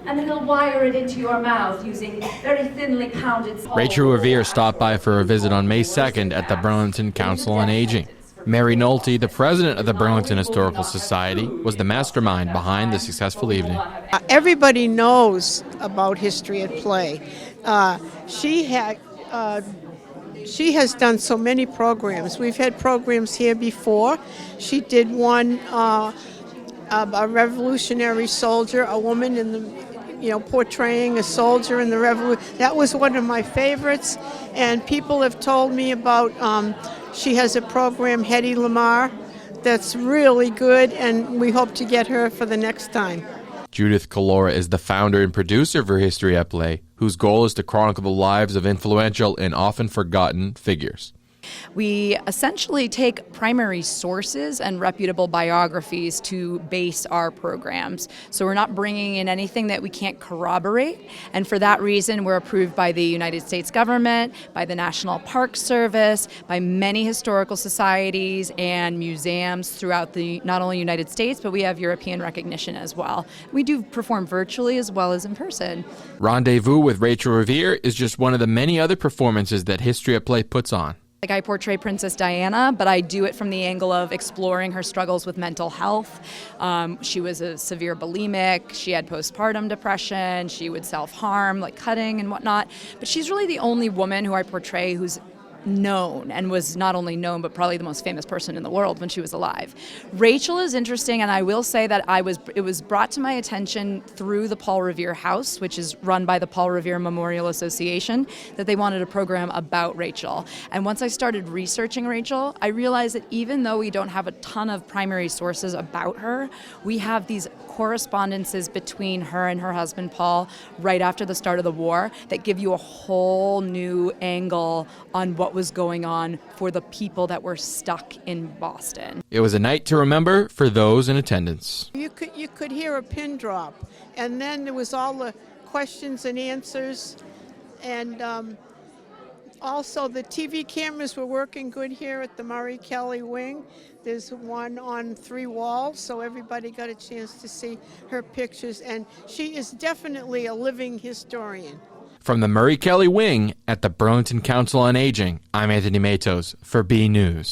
and then he'll wire it into your mouth using very thinly pounded salt. Rachel Revere stopped by for a visit on May 2nd at the Burlington Council on Aging. Mary Nolte, the president of the Burlington Historical Society, was the mastermind behind the successful evening. Everybody knows about History at Play. She has done so many programs. We've had programs here before. She did one, a revolutionary soldier, a woman in the, portraying a soldier in the revolution. That was one of my favorites. And people have told me about, she has a program, Hedy Lamarr, that's really good, and we hope to get her for the next time. Judith Calora is the founder and producer for History at Play, whose goal is to chronicle the lives of influential and often forgotten figures. We essentially take primary sources and reputable biographies to base our programs. So we're not bringing in anything that we can't corroborate, and for that reason we're approved by the United States government, by the National Park Service, by many historical societies and museums throughout the not only United States, but we have European recognition as well. We do perform virtually as well as in person. Rendezvous with Rachel Revere is just one of the many other performances that History at Play puts on. Like, I portray Princess Diana, but I do it from the angle of exploring her struggles with mental health. She was a severe bulimic, she had postpartum depression, she would self-harm, like cutting and whatnot. But she's really the only woman who I portray who's known, and was not only known but probably the most famous person in the world when she was alive. Rachel is interesting, and I will say that it was brought to my attention through the Paul Revere House, which is run by the Paul Revere Memorial Association, that they wanted a program about Rachel. And once I started researching Rachel, I realized that even though we don't have a ton of primary sources about her, we have these correspondences between her and her husband Paul right after the start of the war that give you a whole new angle on what was going on for the people that were stuck in Boston. It was a night to remember for those in attendance. You could hear a pin drop, and then there was all the questions and answers, and also the TV cameras were working good here at the Murray Kelly Wing. There's one on 3 walls, so everybody got a chance to see her pictures, and she is definitely a living historian. From the Murray Kelly Wing at the Burlington Council on Aging, I'm Anthony Matos for BNEWS.